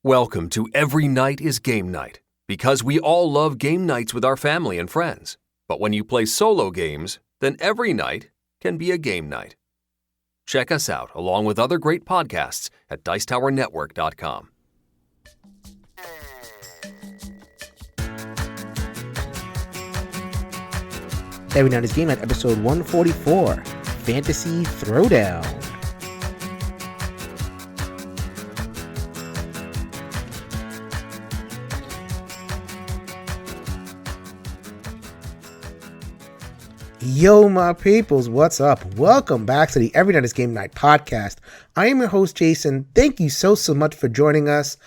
Welcome to Every Night is Game Night, because we all love game nights with our family and friends. But when you play solo games, then every night can be a game night. Check us out along with other great podcasts at dicetowernetwork.com. Every Night is Game Night, episode 144, Fantasy Throwdown. Yo, my peoples, what's up? Welcome back to the Every Night is Game Night podcast. I am your host, Jason. Thank you so much for joining us.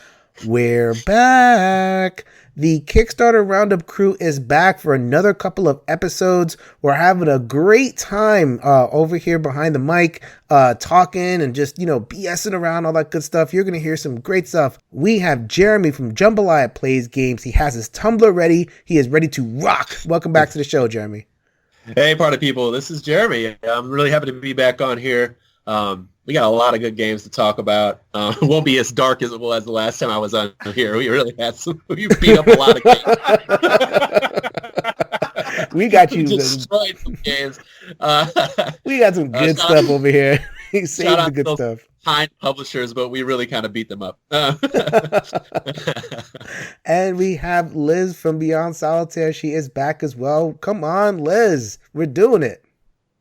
We're back. The Kickstarter Roundup crew is back for another couple of episodes. We're having a great time over here behind the mic, talking and just, BSing around, all that good stuff. You're going to hear some great stuff. We have Jeremy from Jambalaya Plays Games. He has his tumbler ready. He is ready to rock. Welcome back to the show, Jeremy. Hey, party people. This is Jeremy. I'm really happy to be back on here. We got a lot of good games to talk about. It won't be as dark as it was the last time I was on here. We really had we beat up a lot of games. We got you. Destroyed some games. We got some good stuff over here. He saved the good stuff. Kind publishers, but we really kind of beat them up. And we have Liz from Beyond Solitaire. She is back as well. Come on, Liz. We're doing it.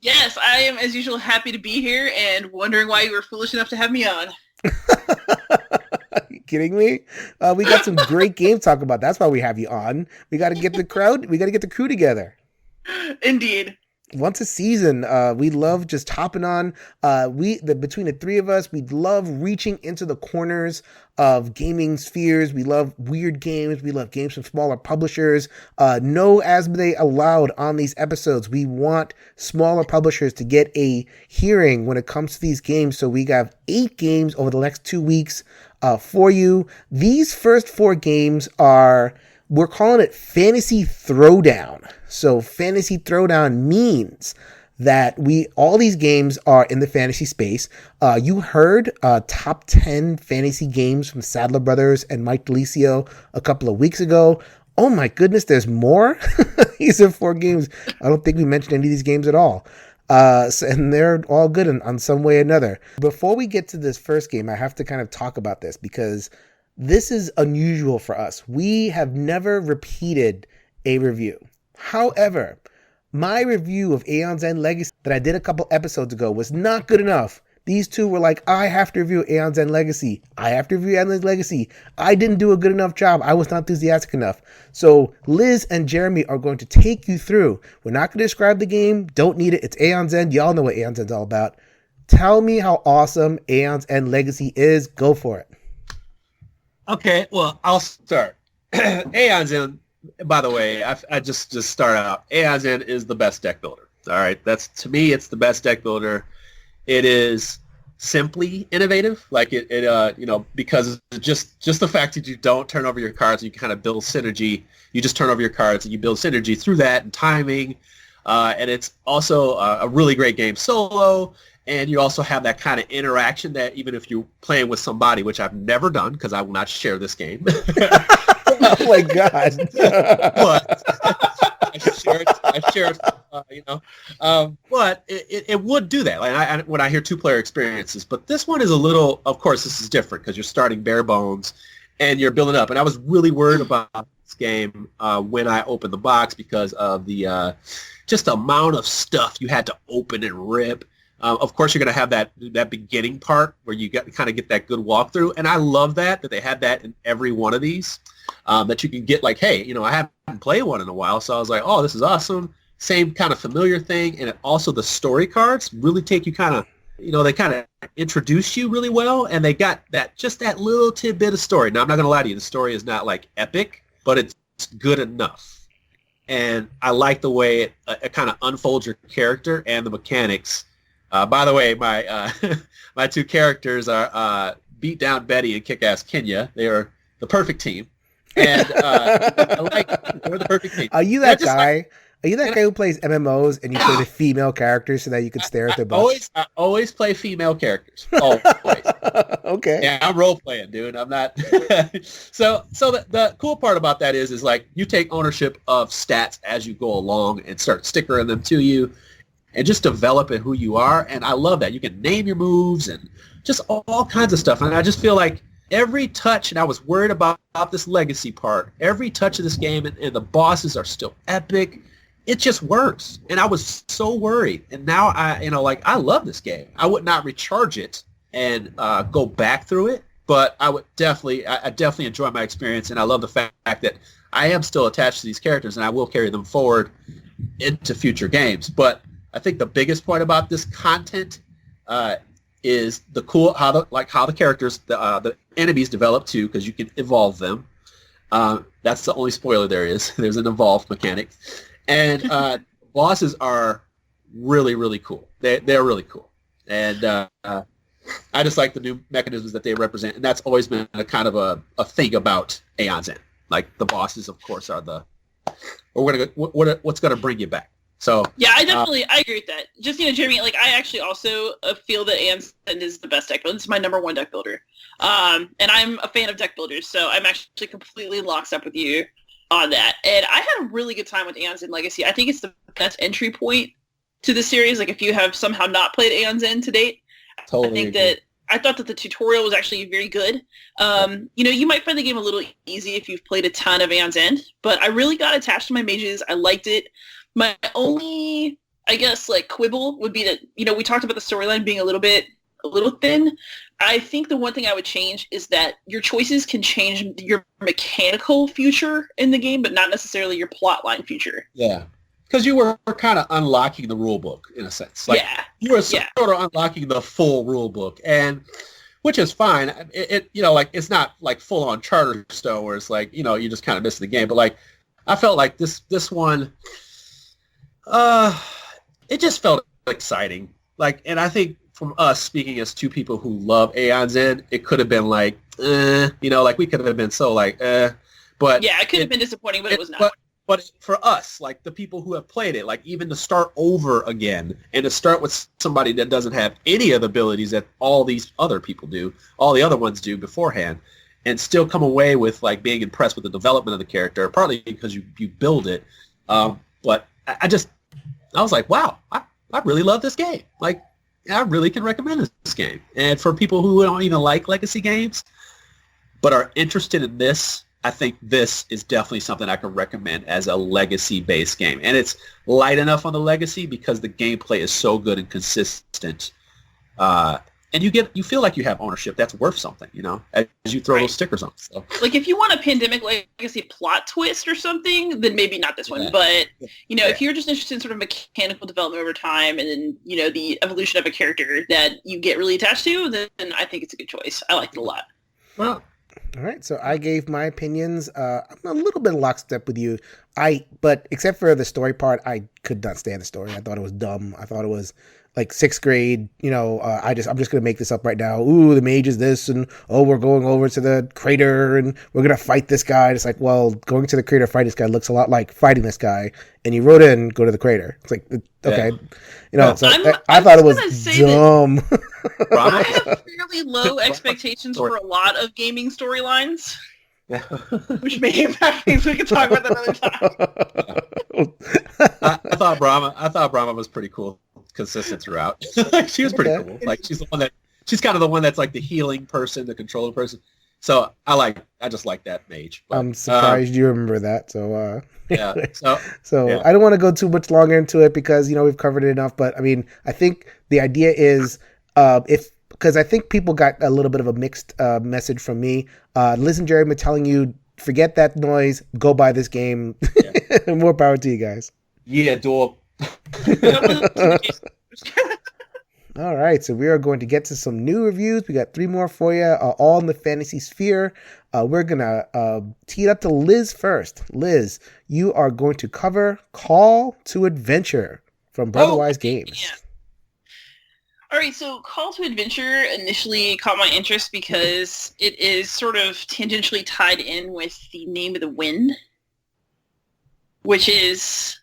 Yes, I am, as usual, happy to be here and wondering why you were foolish enough to have me on. Are you kidding me? We got some great game to talk about. That's why we have you on. We got to get the crew together. Indeed. Once a season, we love just hopping on. Between the three of us, we love reaching into the corners of gaming spheres. We love weird games. We love games from smaller publishers. No Asmodee allowed on these episodes. We want smaller publishers to get a hearing when it comes to these games. So we have 8 games over the next 2 weeks for you. These first 4 games we're calling it Fantasy Throwdown. So Fantasy Throwdown means that all these games are in the fantasy space. You heard top 10 fantasy games from Sadler Brothers and Mike DeLisio a couple of weeks ago. Oh my goodness, there's more. These are 4 games. I don't think we mentioned any of these games at all. And they're all good on some way or another. Before we get to this first game, I have to kind of talk about this because this is unusual for us. We have never repeated a review. However, my review of Aeon's End Legacy that I did a couple episodes ago was not good enough. These two were like, I have to review Aeon's End Legacy. I have to review Aeon's End Legacy. I didn't do a good enough job. I was not enthusiastic enough. So Liz and Jeremy are going to take you through. We're not going to describe the game. Don't need it. It's Aeon's End. Y'all know what Aeon's End's all about. Tell me how awesome Aeon's End Legacy is. Go for it. Okay, well, I'll start. Aeon's End, by the way, I just start out. Aeon's End is the best deck builder. All right, to me, it's the best deck builder. It is simply innovative, like because just the fact that you don't turn over your cards, you kind of build synergy. You just turn over your cards and you build synergy through that and timing. And it's also a really great game solo. And you also have that kind of interaction that even if you're playing with somebody, which I've never done because I will not share this game. Oh my God. But I share it, but it would do that. Like when I hear 2-player experiences, but this one is a little, of course, this is different because you're starting bare bones and you're building up. And I was really worried about this game when I opened the box because of the just the amount of stuff you had to open and rip. Of course, you're going to have that beginning part where you kind of get that good walkthrough, and I love that they had that in every one of these, that you can get like, hey, I haven't played one in a while, so I was like, oh, this is awesome. Same kind of familiar thing, and also the story cards really take you kind of, they kind of introduce you really well, and they got just that little tidbit of story. Now, I'm not going to lie to you, the story is not like epic, but it's good enough, and I like the way it kind of unfolds your character and the mechanics. By the way, my my 2 characters are Beat Down Betty and Kick Ass Kenya. They are the perfect team, and they're the perfect team. Are you that guy? Are you that guy who plays MMOs and you play the female characters so that you could stare at their butts? I always play female characters. Always. Okay. Yeah, I'm role playing, dude. I'm not. So the cool part about that is like you take ownership of stats as you go along and start stickering them to you, and just develop it who you are. And I love that you can name your moves and just all kinds of stuff. And I just feel like every touch, and I was worried about this legacy part. Every touch of this game, and the bosses are still epic. It just works, and I was so worried. And now I love this game. I would not recharge it and go back through it, but I definitely enjoy my experience, and I love the fact that I am still attached to these characters, and I will carry them forward into future games. But I think the biggest point about this content is how the characters, the enemies develop too, because you can evolve them. That's the only spoiler there is. There's an evolve mechanic. And bosses are really, really cool. They're really cool. And I just like the new mechanisms that they represent. And that's always been a kind of a thing about Aeon's End. Like the bosses, of course, are what's going to bring you back. So yeah, I agree with that. Just, Jeremy, like I actually also feel that Aeon's End is the best deck builder. It's my number one deck builder. And I'm a fan of deck builders, so I'm actually completely locked up with you on that. And I had a really good time with Aeon's End Legacy. I think it's the best entry point to the series. Like if you have somehow not played Aeon's End to date, totally I thought that the tutorial was actually very good. You might find the game a little easy if you've played a ton of Aeon's End, but I really got attached to my mages. I liked it. My only, I guess, like quibble would be that, we talked about the storyline being a little thin. I think the one thing I would change is that your choices can change your mechanical future in the game, but not necessarily your plotline future. Yeah. Because you were kind of unlocking the rule book in a sense. Like, yeah. You were sort of unlocking the full rule book, and which is fine. It's not like full on Charterstone where it's like, you just kind of miss the game. But like, I felt like this one, it just felt exciting. Like, and I think from us speaking as two people who love Aeon's End, it could have been like, like we could have been so like, but yeah, it could have been disappointing, but it was not. But for us, like the people who have played it, like even to start over again and to start with somebody that doesn't have any of the abilities that all these other people do, all the other ones do beforehand, and still come away with like being impressed with the development of the character, partly because you build it. But I was like, wow, I really love this game. Like, I really can recommend this game. And for people who don't even like legacy games, but are interested in this, I think this is definitely something I could recommend as a legacy-based game. And it's light enough on the legacy because the gameplay is so good and consistent. And you feel like you have ownership that's worth something, as you throw those stickers on. So. Like if you want a Pandemic Legacy plot twist or something, then maybe not this one. But, if you're just interested in sort of mechanical development over time and then, the evolution of a character that you get really attached to, then I think it's a good choice. I liked it a lot. Well, all right, so I gave my opinions. I'm a little bit lockstep with you. But except for the story part, I could not stand the story. I thought it was dumb. I thought it was like sixth grade. I'm just gonna make this up right now. Ooh, the mage is this, and we're going over to the crater, and we're gonna fight this guy. It's like, well, going to the crater fight this guy looks a lot like fighting this guy. And you wrote in, go to the crater. It's like, okay, So I thought it was dumb. I have fairly low expectations for a lot of gaming storylines, which may impact things we can talk about another time. I thought Brahma was pretty cool, consistent throughout. She was pretty cool. Like she's kind of the one that's like the healing person, the controller person. So I just like that mage. But, I'm surprised you remember that. So yeah. So I don't want to go too much longer into it because we've covered it enough. But I mean, I think the idea is because I think people got a little bit of a mixed message from me. Liz and Jeremy telling you, forget that noise, go buy this game. Yeah. More power to you guys. Yeah, duel. All right, so we are going to get to some new reviews. We got 3 more for you, all in the fantasy sphere. We're going to tee it up to Liz first. Liz, you are going to cover Call to Adventure from Brotherwise Games. Yeah. All right, so Call to Adventure initially caught my interest because it is sort of tangentially tied in with the Name of the Wind, which is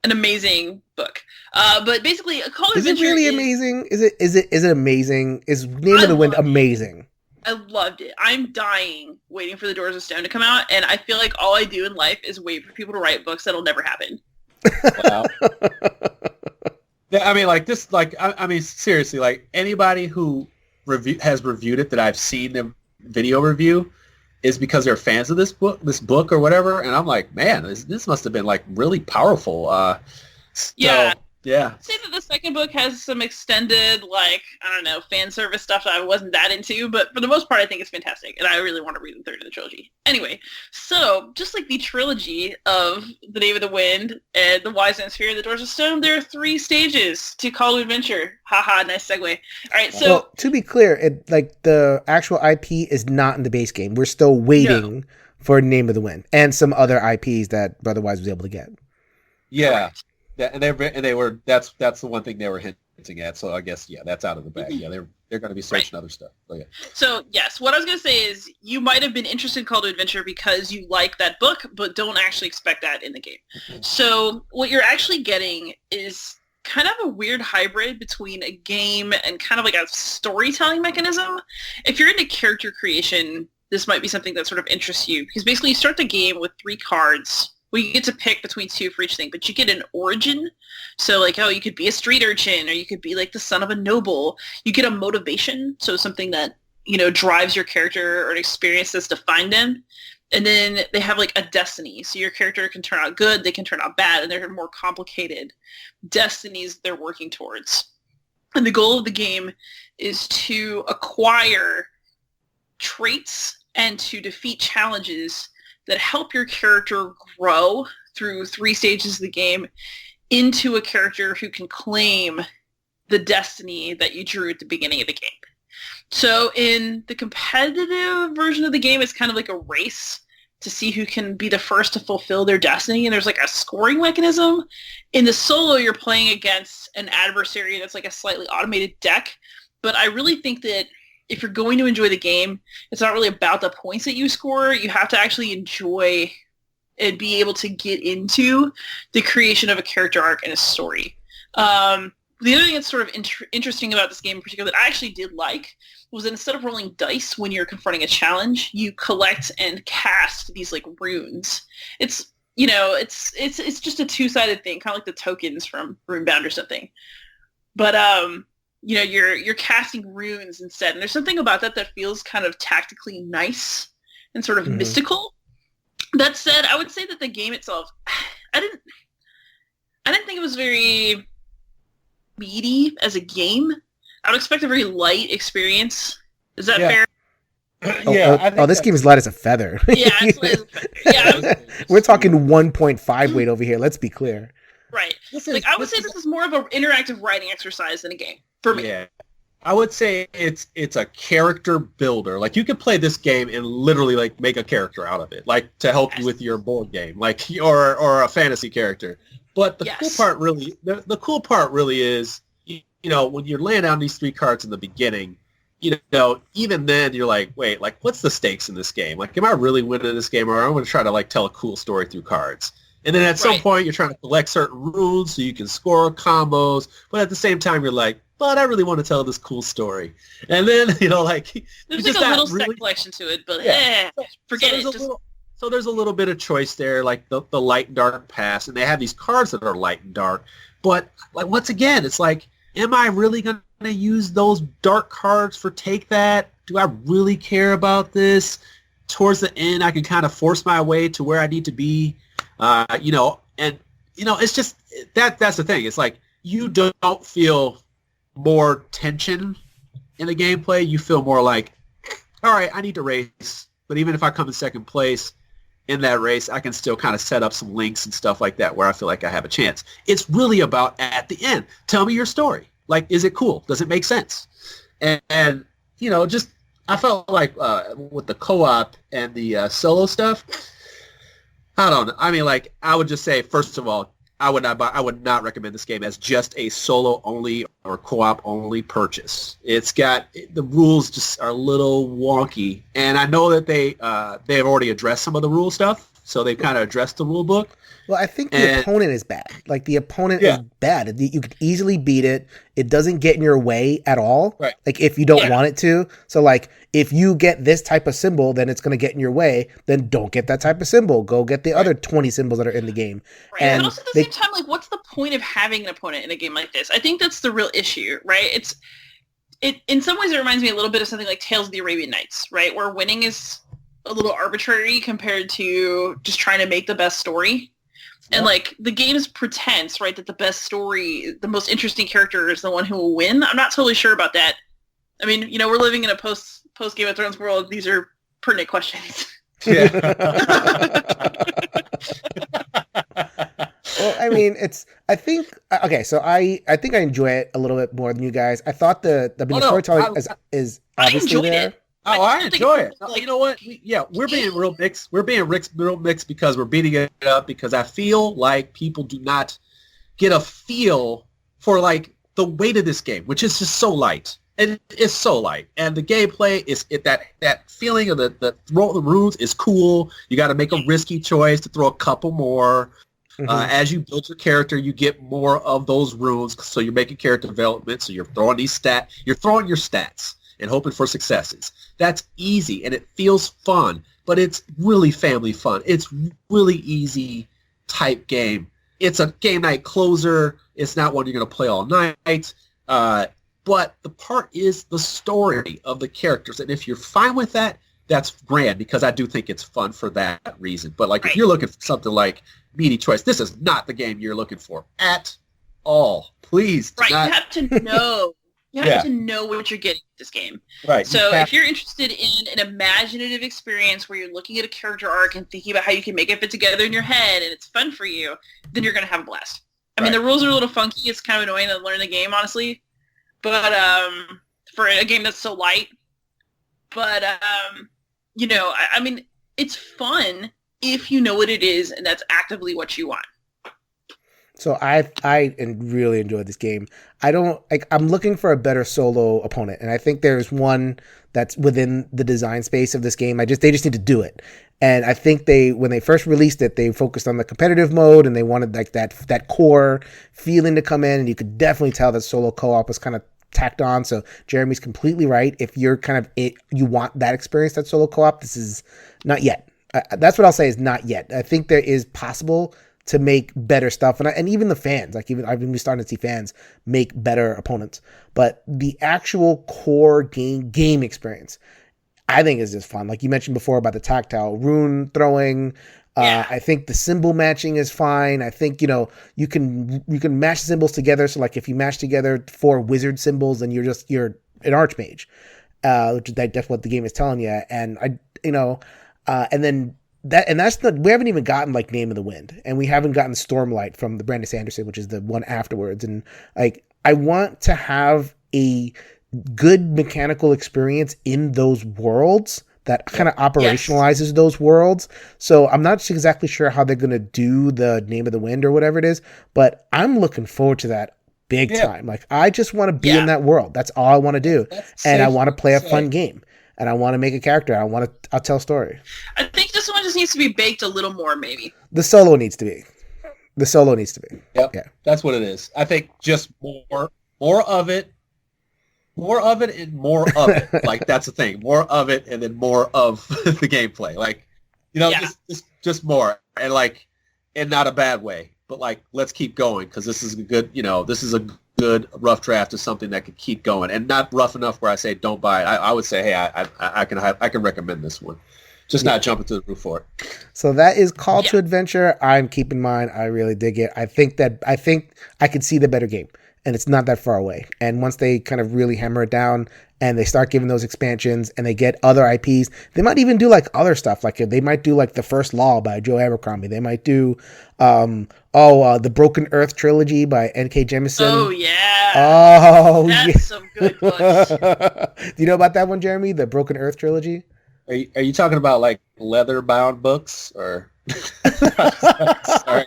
an amazing book. But basically, a Call to Is it Adventure really amazing? Is it amazing? Is Name of the Wind amazing? I loved it. I'm dying waiting for the Doors of Stone to come out, and I feel like all I do in life is wait for people to write books that'll never happen. Wow. Yeah, I mean, like this, like I mean, seriously, like anybody who has reviewed it that I've seen the video review is because they're fans of this book or whatever, and I'm like, man, this must have been like really powerful. Yeah. I'd say that the second book has some extended, like, I don't know, fan service stuff that I wasn't that into, but for the most part, I think it's fantastic, and I really want to read the third of the trilogy. Anyway, so, just like the trilogy of The Name of the Wind, and The Wise and Sphere, and The Doors of Stone, there are 3 stages to Call to Adventure. Haha, nice segue. All right, so... Well, to be clear, the actual IP is not in the base game. We're still waiting for Name of the Wind, and some other IPs that Brother Wise was able to get. Yeah. Yeah, and they were that's the one thing they were hinting at. So I guess that's out of the bag. Yeah, they're going to be searching other stuff. But yeah. So yes, what I was going to say is you might have been interested in Call to Adventure because you like that book, but don't actually expect that in the game. Mm-hmm. So what you're actually getting is kind of a weird hybrid between a game and kind of like a storytelling mechanism. If you're into character creation, this might be something that sort of interests you because basically you start the game with 3 cards. Well, you get to pick between 2 for each thing, but you get an origin. So like, you could be a street urchin, or you could be like the son of a noble. You get a motivation, so something that, drives your character or an experience that's defined them. And then they have like a destiny. So your character can turn out good, they can turn out bad, and they're more complicated destinies they're working towards. And the goal of the game is to acquire traits and to defeat challenges that help your character grow through 3 stages of the game into a character who can claim the destiny that you drew at the beginning of the game. So in the competitive version of the game, it's kind of like a race to see who can be the first to fulfill their destiny, and there's like a scoring mechanism. In the solo, you're playing against an adversary that's like a slightly automated deck, but I really think that if you're going to enjoy the game, it's not really about the points that you score. You have to actually enjoy and be able to get into the creation of a character arc and a story. The other thing that's sort of interesting about this game in particular that I actually did like was that instead of rolling dice when you're confronting a challenge, you collect and cast these like runes. It's it's just a 2-sided thing, kind of like the tokens from Runebound or something. But you're casting runes instead, and there's something about that feels kind of tactically nice and sort of mystical. That said, I would say that the game itself, I didn't think it was very meaty as a game. I would expect a very light experience. Is that fair? This game is light as a feather. Yeah, it's light as a feather. Yeah, we're talking 1.5 weight over here. Let's be clear. Right. I would say this is more of an interactive writing exercise than a game for me. Yeah. I would say it's a character builder. Like you could play this game and literally like make a character out of it, like to help you with your board game, like or a fantasy character. But the cool part really, the cool part really is, when you're laying down these 3 cards in the beginning, even then you're like, wait, like what's the stakes in this game? Like, am I really winning this game, or am I going to try to like tell a cool story through cards? And then at some point you're trying to collect certain runes so you can score combos, but at the same time you're like, but I really want to tell this cool story. And then, there's like a little set collection to it, but forget it. So there's a little bit of choice there, like the light and dark pass, and they have these cards that are light and dark. But like once again, it's like, am I really going to use those dark cards for take that? Do I really care about this? Towards the end, I can kind of force my way to where I need to be. It's just that's the thing. It's like you don't feel more tension in the gameplay. You feel more like, all right, I need to race, but even if I come in second place in that race, I can still kind of set up some links and stuff like that where I feel like I have a chance. It's really about at the end, tell me your story. Like, is it cool? Does it make sense? And just I felt like with the co-op and the solo stuff, I don't know. I mean, like, I would just say, first of all, I would not recommend this game as just a solo only or co-op only purchase. It's got the rules just are a little wonky, and I know that they've already addressed some of the rule stuff, so they kind of addressed the rule book. Well, I think the opponent is bad. Like, the opponent is bad. You could easily beat it. It doesn't get in your way at all. Right. Like, if you don't want it to. So, like, if you get this type of symbol, then it's going to get in your way. Then don't get that type of symbol. Go get the other 20 symbols that are in the game. Right. And also at the same time, like, what's the point of having an opponent in a game like this? I think that's the real issue, right? It in some ways, it reminds me a little bit of something like Tales of the Arabian Nights, right? Where winning is a little arbitrary compared to just trying to make the best story. And, like, the game's pretense, right, that the best story, the most interesting character is the one who will win. I'm not totally sure about that. I mean, you know, we're living in a post Game of Thrones world. These are pertinent questions. Yeah. Well, I mean, I think I enjoy it a little bit more than you guys. I thought the storytelling is obviously there. It. Oh, I enjoy it. Like, you know what? We're being real mixed. We're being real mixed because we're beating it up because I feel like people do not get a feel for, like, the weight of this game, which is just so light. And it's so light. And the gameplay is that feeling of the throw the runes is cool. You got to make a risky choice to throw a couple more. Mm-hmm. As you build your character, you get more of those runes. So you're making character development. So you're throwing your stats and hoping for successes. That's easy, and it feels fun, but it's really family fun. It's really easy type game. It's a game night closer. It's not one you're going to play all night. But the part is the story of the characters, and if you're fine with that, that's grand, because I do think it's fun for that reason. But, like, if you're looking for something like meaty choice, this is not the game you're looking for at all. Please do not. You have to know. You have to know what you're getting with this game. Right. So if you're interested in an imaginative experience where you're looking at a character arc and thinking about how you can make it fit together in your head and it's fun for you, then you're going to have a blast. I mean, the rules are a little funky. It's kind of annoying to learn the game, honestly. But for a game that's so light. But, you know, I mean, it's fun if you know what it is and that's actively what you want. So I really enjoyed this game. I'm looking for a better solo opponent, and I think there's one that's within the design space of this game. They just need to do it. And I think when they first released it, they focused on the competitive mode, and they wanted, like, that core feeling to come in, and you could definitely tell that solo co-op was kind of tacked on. So Jeremy's completely right. If you're you want that experience, that solo co-op, this is not yet. That's what I'll say, is not yet. I think there is possible to make better stuff, and even the fans, like, I've been starting to see fans make better opponents. But the actual core game experience, I think, is just fun. Like you mentioned before about the tactile rune throwing. I think the symbol matching is fine. I think, you know, you can match the symbols together. So, like, if you match together 4 wizard symbols, then you're an archmage, which that's what the game is telling you. And and then. We haven't even gotten, like, Name of the Wind, and we haven't gotten Stormlight from the Brandon Sanderson, which is the one afterwards. And, like, I want to have a good mechanical experience in those worlds that kind of operationalizes those worlds. So I'm not exactly sure how they're going to do the Name of the Wind or whatever it is, but I'm looking forward to that big time. Like, I just want to be in that world. That's all I want to do. And I want to play a fun game. And I want to make a character. I'll tell a story. I think this one just needs to be baked a little more, maybe. The solo needs to be. Yep. Yeah. That's what it is. I think just more of it, and more of it. Like, that's the thing. More of it, and then more of the gameplay. Like, you know, just more, and, like, in not a bad way, but, like, let's keep going, because this is a good rough draft of something that could keep going, and not rough enough where I say don't buy it. I would say, hey, I can recommend this one. Just not jumping to the roof for it. So that is Call to Adventure. I'm keeping mine. I really dig it. I think I could see the better game, and it's not that far away. And once they kind of really hammer it down and they start giving those expansions and they get other IPs, they might even do, like, other stuff. Like, they might do, like, The First Law by Joe Abercrombie. They might do the Broken Earth trilogy by N.K. Jemisin. Oh, yeah. Oh, that's some good books. Do you know about that one, Jeremy? The Broken Earth trilogy? Are you talking about, like, leather-bound books, or? Sorry,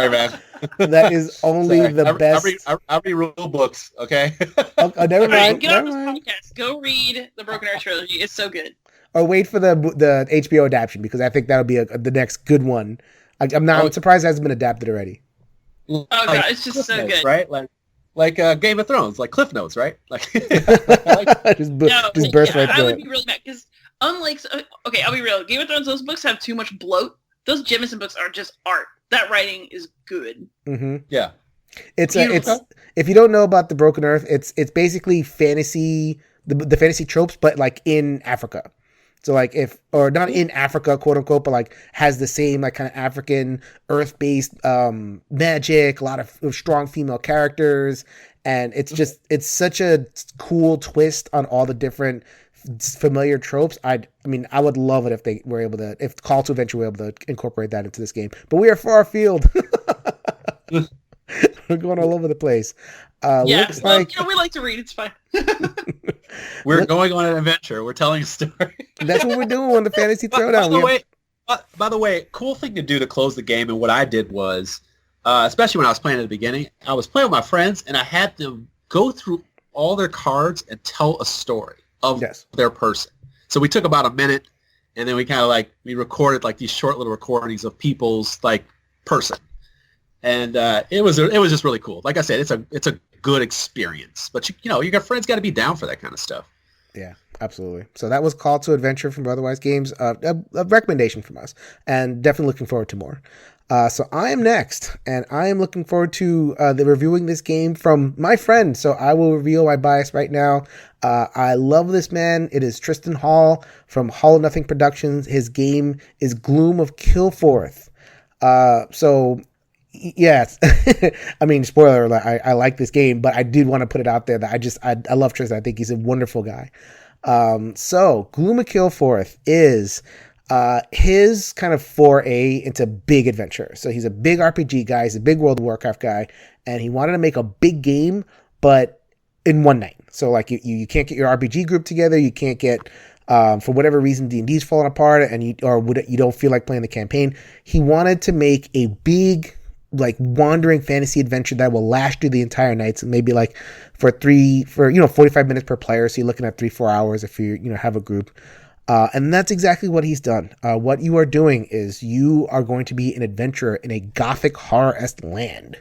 man. That is only the best. I read rule books, okay? Oh, never mind. Get on this podcast. Go read the Broken Earth trilogy. It's so good. or wait for the HBO adaptation, because I think that'll be the next good one. I'm surprised it hasn't been adapted already. Oh god, it's just so Notes, good, right? Like Game of Thrones, like Cliff Notes, right? Like just burst right I through would it. be really mad because unlike okay, I'll be real. Game of Thrones, those books have too much bloat. Those Jemison books are just art. That writing is good. Mm-hmm. Yeah, it's if you don't know about the Broken Earth, it's basically fantasy, the fantasy tropes, but like in Africa. So like or not in Africa, quote unquote, but like has the same like kind of African earth-based magic, a lot of strong female characters, and it's such a cool twist on all the different familiar tropes. I mean, I would love it if they were able to, if Call to Adventure were able to incorporate that into this game. But we are far afield. We're going all over the place. Looks like we like to read. It's fine. we're going on an adventure. We're telling a story. That's what we're doing on the Fantasy Throwdown. By the way, cool thing to do to close the game, and what I did was, especially when I was playing at the beginning, I was playing with my friends, and I had them go through all their cards and tell a story of their person. So we took about a minute, and then we kind of we recorded like these short little recordings of people's like person. And it was just really cool. Like I said, it's a good experience. But your friends got to be down for that kind of stuff. Yeah, absolutely. So that was Call to Adventure from Otherwise Games, a recommendation from us, and definitely looking forward to more. So I am next, and I am looking forward to the reviewing this game from my friend. So I will reveal my bias right now. I love this man. It is Tristan Hall from Hall Nothing Productions. His game is Gloom of Kilforth. So yes, I mean, spoiler alert, I like this game, but I did want to put it out there that I love Tristan. I think he's a wonderful guy. So Gloom of Kilforth is his kind of foray into big adventure. So he's a big RPG guy, he's a big World of Warcraft guy, and he wanted to make a big game, but in one night. So like you can't get your RPG group together, you can't get for whatever reason D&D's falling apart, and you don't feel like playing the campaign. He wanted to make a big like wandering fantasy adventure that will last you the entire night. So maybe like for 45 minutes per player. So you're looking at 3-4 hours if you have a group. And that's exactly what he's done. What you are doing is you are going to be an adventurer in a gothic horror-esque land.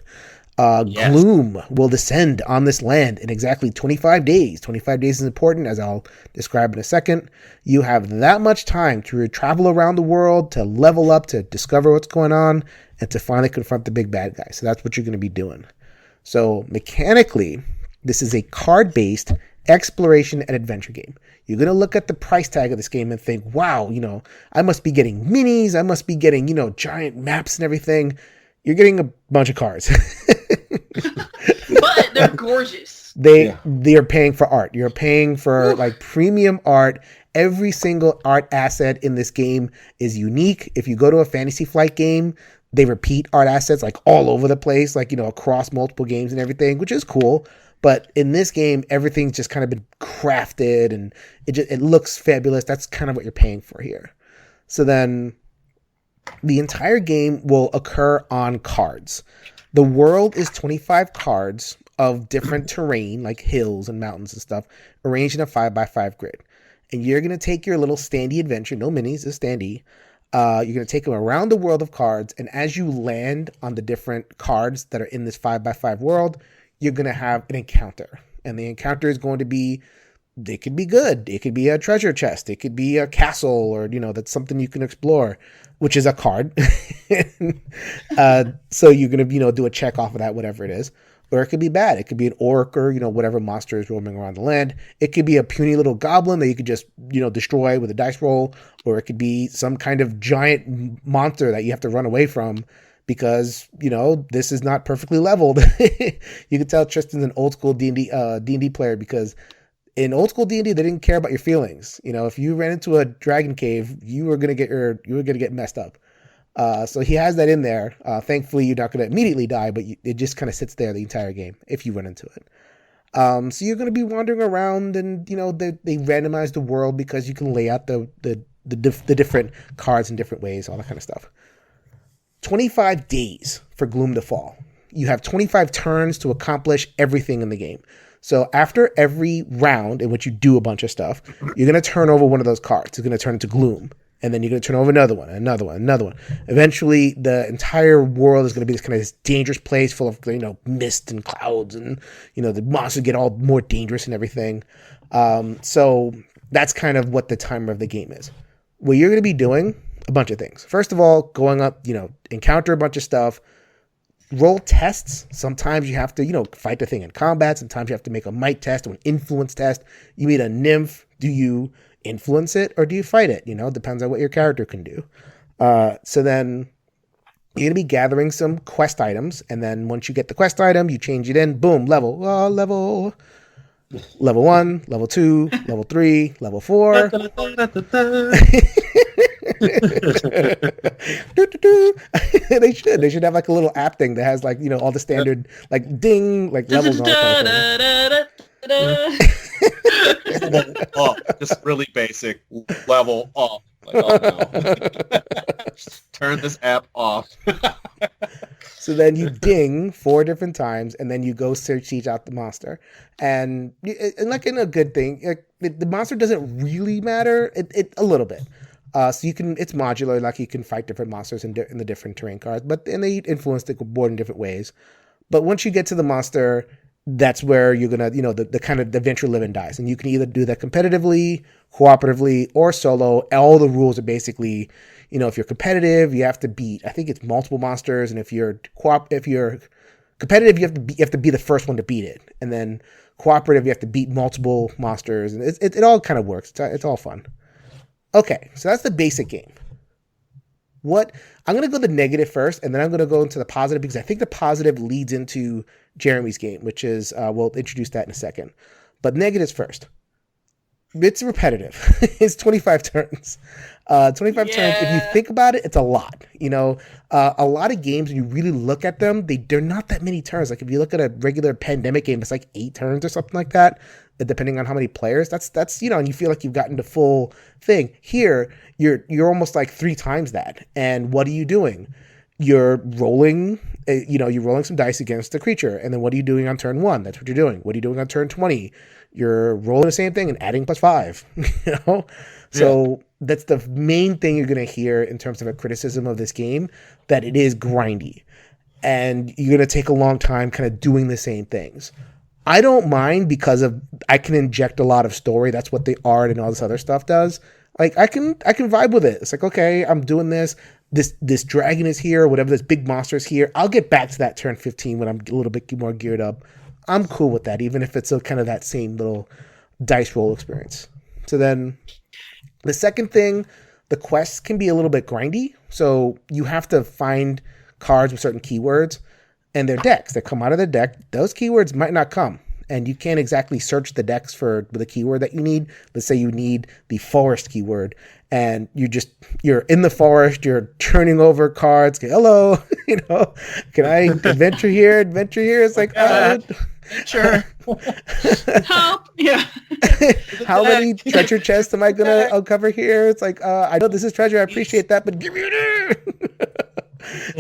Gloom will descend on this land in exactly 25 days. 25 days is important, as I'll describe in a second. You have that much time to travel around the world, to level up, to discover what's going on, and to finally confront the big bad guy. So that's what you're going to be doing. So mechanically, this is a card-based exploration and adventure game. You're going to look at the price tag of this game and think, wow, I must be getting minis. I must be getting, giant maps and everything. You're getting a bunch of cards. But they're gorgeous. They're paying for art. You're paying for like premium art. Every single art asset in this game is unique. If you go to a Fantasy Flight game, they repeat art assets like all over the place, like, across multiple games and everything, which is cool. But in this game, everything's just kind of been crafted and it looks fabulous. That's kind of what you're paying for here. So then the entire game will occur on cards. The world is 25 cards of different terrain, like hills and mountains and stuff, arranged in a 5x5 grid. And you're going to take your little standee adventure, no minis, a standee. You're going to take them around the world of cards. And as you land on the different cards that are in this 5x5 world, you're going to have an encounter. And the encounter is going to be, it could be good. It could be a treasure chest. It could be a castle, or, that's something you can explore, which is a card. So you're going to, do a check off of that, whatever it is. Or it could be bad. It could be an orc or, whatever monster is roaming around the land. It could be a puny little goblin that you could just, destroy with a dice roll. Or it could be some kind of giant monster that you have to run away from because, this is not perfectly leveled. You can tell Tristan's an old school D&D player because in old school D&D, they didn't care about your feelings. If you ran into a dragon cave, you were going to get messed up. So he has that in there. Thankfully, you're not going to immediately die, but it just kind of sits there the entire game if you run into it. So you're going to be wandering around, and they randomize the world because you can lay out the different cards in different ways, all that kind of stuff. 25 days for Gloom to fall. You have 25 turns to accomplish everything in the game. So after every round in which you do a bunch of stuff, you're going to turn over one of those cards. It's going to turn into Gloom. And then you're going to turn over another one, another one, another one. Eventually, the entire world is going to be this kind of this dangerous place full of, mist and clouds. And, the monsters get all more dangerous and everything. So that's kind of what the timer of the game is. What you're going to be doing, a bunch of things. First of all, going up, encounter a bunch of stuff. Roll tests. Sometimes you have to, fight the thing in combat. Sometimes you have to make a might test or an influence test. You meet a nymph. Do you influence it or do you fight it? Depends on what your character can do. So then you're going to be gathering some quest items. And then once you get the quest item, you change it in. Boom, level 1, level 2, level 3, level 4. They should have like a little app thing that has like all the standard like ding like levels on it. Just really basic level off. Like, oh no. Turn this app off. So then you ding 4 different times, and then you go search out the monster, and like in a good thing, the monster doesn't really matter. It a little bit. So it's modular, like you can fight different monsters in the different terrain cards, and they influence the board in different ways. But once you get to the monster, that's where you're gonna, the kind of the adventure live and dies, and you can either do that competitively, cooperatively, or solo. All the rules are basically, if you're competitive, you have to beat, I think it's multiple monsters, and if you're competitive, you have to be the first one to beat it, and then cooperative, you have to beat multiple monsters, and it all kind of works. It's all fun. Okay, so that's the basic game. I'm going to go the negative first, and then I'm going to go into the positive, because I think the positive leads into Jeremy's game, which is, we'll introduce that in a second. But negatives first. It's repetitive. It's 25 turns. 25 turns, if you think about it, it's a lot. A lot of games, when you really look at them, they're not that many turns. Like if you look at a regular Pandemic game, it's like 8 turns or something like that, depending on how many players. That's and you feel like you've gotten the full thing. Here, you're almost like 3 times that. And what are you doing? You're rolling, you're rolling some dice against the creature. And then what are you doing on turn 1? That's what you're doing. What are you doing on turn 20? You're rolling the same thing and adding +5, So that's the main thing you're going to hear in terms of a criticism of this game, that it is grindy. And you're going to take a long time kind of doing the same things. I don't mind because I can inject a lot of story. That's what the art and all this other stuff does. Like I can vibe with it. It's like, okay, I'm doing this. This dragon is here, whatever, this big monster is here. I'll get back to that turn 15 when I'm a little bit more geared up. I'm cool with that, even if it's kind of that same little dice roll experience. So then the second thing, the quests can be a little bit grindy. So you have to find cards with certain keywords, and they're decks that come out of the deck. Those keywords might not come, and you can't exactly search the decks for the keyword that you need. Let's say you need the forest keyword, and you're in the forest, you're turning over cards. Hello, can I adventure here? It's like, sure. Help! Yeah. How many treasure chests am I gonna uncover here? It's like, I know this is treasure. I appreciate that, but give me it.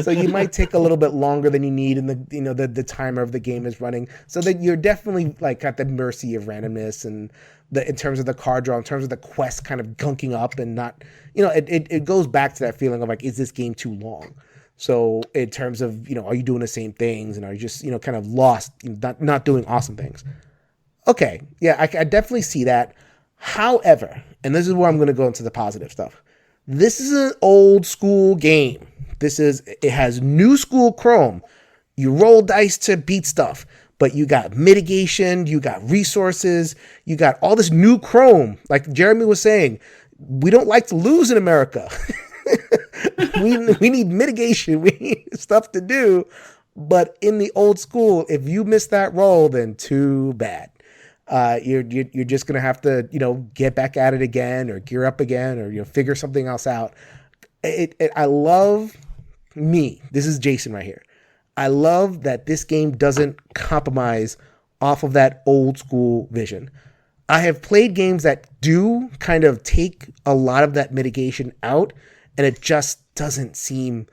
So you might take a little bit longer than you need, and the timer of the game is running. So that you're definitely like at the mercy of randomness and in terms of the card draw, in terms of the quest kind of gunking up and not, it goes back to that feeling of like, is this game too long? So in terms of, are you doing the same things, and are you just, kind of lost, not doing awesome things? Okay, yeah, I definitely see that. However, and this is where I'm going to go into the positive stuff. This is an old school game. It has new school Chrome. You roll dice to beat stuff, but you got mitigation, you got resources, you got all this new Chrome. Like Jeremy was saying, we don't like to lose in America. we need mitigation. We need stuff to do. But in the old school, if you miss that roll, then too bad. You're just gonna have to get back at it again, or gear up again, or figure something else out. I love me. This is Jason right here. I love that this game doesn't compromise off of that old school vision. I have played games that do kind of take a lot of that mitigation out, and it just doesn't seem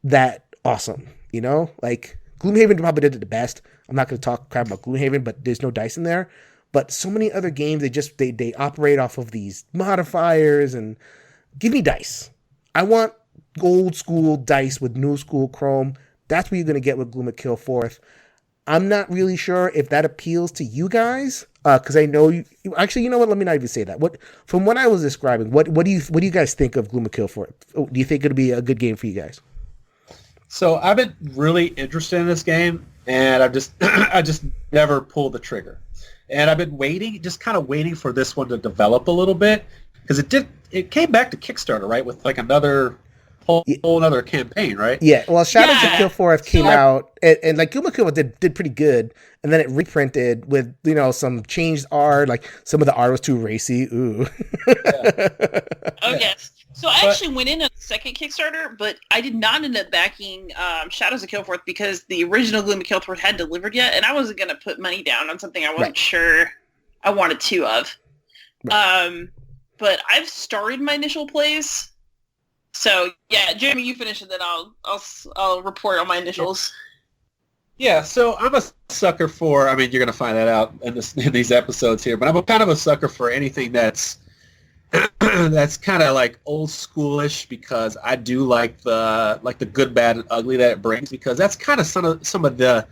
that awesome. Like Gloomhaven probably did it the best. I'm not going to talk crap about Gloomhaven, but there's no dice in there. But so many other games, they operate off of these modifiers and give me dice. I want old school dice with new school chrome. That's what you're going to get with Gloom of Kilforth. I'm not really sure if that appeals to you guys, because I know you. Actually, you know what? Let me not even say that. From what I was describing, what do you guys think of Gloom of Kilforth? Do you think it'll be a good game for you guys? So I've been really interested in this game, and I just never pulled the trigger. And I've been waiting, just kind of waiting for this one to develop a little bit, because it came back to Kickstarter, right, with like another whole other campaign, right? Yeah. Well, Shadows of Kilforth came out, and like Gloom of Kilforth did pretty good, and then it reprinted with some changed art, like some of the art was too racy. Ooh. Oh yes. So I actually went in on the second Kickstarter, but I did not end up backing Shadows of Kilforth because the original Gloom of Kilforth hadn't delivered yet, and I wasn't going to put money down on something I wasn't sure I wanted two of. Right. But I've started my initial plays, so yeah, Jeremy, you finish it, then I'll report on my initials. Yeah, so I'm a sucker for. I mean, you're going to find that out in these episodes here, but I'm kind of a sucker for anything that's kind of like old schoolish, because I do like the good, bad, and ugly that it brings, because that's kind of some of the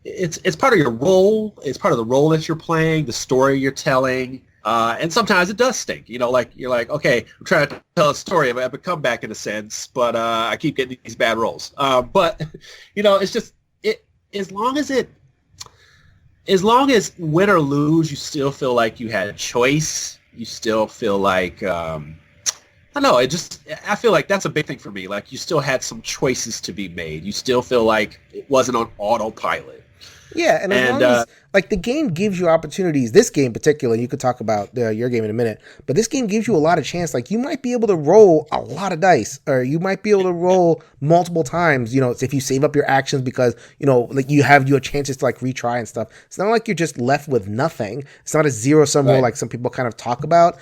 it's part of your role. It's part of the role that you're playing, the story you're telling, and sometimes it does stink. Like you're like, okay, I'm trying to tell a story of a comeback in a sense, but I keep getting these bad roles. But it's just as long as win or lose, you still feel like you had a choice. You still feel like, I don't know, I feel like that's a big thing for me. Like, you still had some choices to be made. You still feel like it wasn't on autopilot. Yeah, and as long as, like, the game gives you opportunities, this game in particular, you could talk about your game in a minute, but this game gives you a lot of chance. Like, you might be able to roll a lot of dice, or you might be able to roll multiple times, if you save up your actions, because, like, you have your chances to, like, retry and stuff. It's not like you're just left with nothing. It's not a zero-sum rule like some people kind of talk about.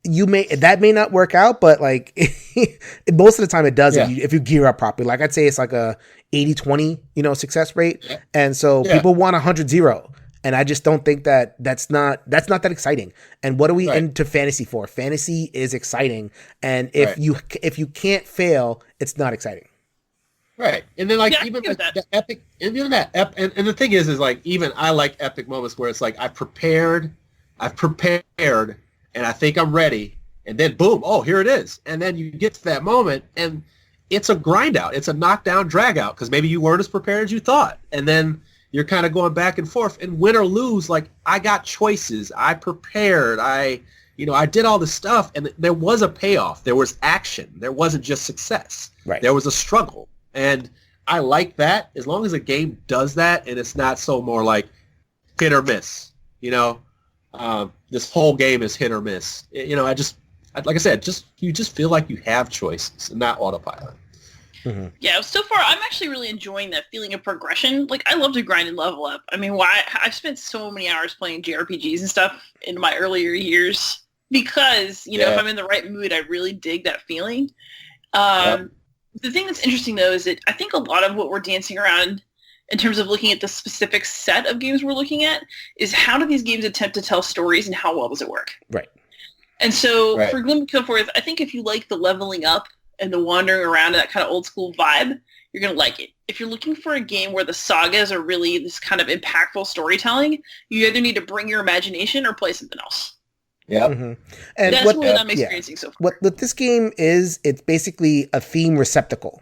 That may not work out, but like most of the time it does if you gear up properly. Like, I'd say it's like a 80-20, success rate. Yeah. And so people want 100-0. And I just don't think that's not that exciting. And what are we into fantasy for? Fantasy is exciting. And if you can't fail, it's not exciting. Right. And then even like the epic, and and the thing is like, even I like epic moments where it's like, I've prepared, and I think I'm ready, and then boom, oh, here it is. And then you get to that moment, and it's a grind out. It's a knockdown, drag out, because maybe you weren't as prepared as you thought. And then you're kind of going back and forth. And win or lose, like, I got choices. I prepared. I did all this stuff, and there was a payoff. There was action. There wasn't just success. Right. There was a struggle. And I like that, as long as a game does that, and it's not so more like hit or miss, this whole game is hit or miss. Like I said, you just feel like you have choices and not autopilot. Mm-hmm. Yeah, so far I'm actually really enjoying that feeling of progression. Like, I love to grind and level up. I mean, I've spent so many hours playing JRPGs and stuff in my earlier years because, if I'm in the right mood, I really dig that feeling. The thing that's interesting, though, is that I think a lot of what we're dancing around in terms of looking at the specific set of games we're looking at is, how do these games attempt to tell stories and how well does it work? Right. And so for Gloom of Kilforth, I think if you like the leveling up and the wandering around and that kind of old school vibe, you're going to like it. If you're looking for a game where the sagas are really this kind of impactful storytelling, you either need to bring your imagination or play something else. Yeah. Mm-hmm. And that's what I'm experiencing so far. What this game is, it's basically a theme receptacle.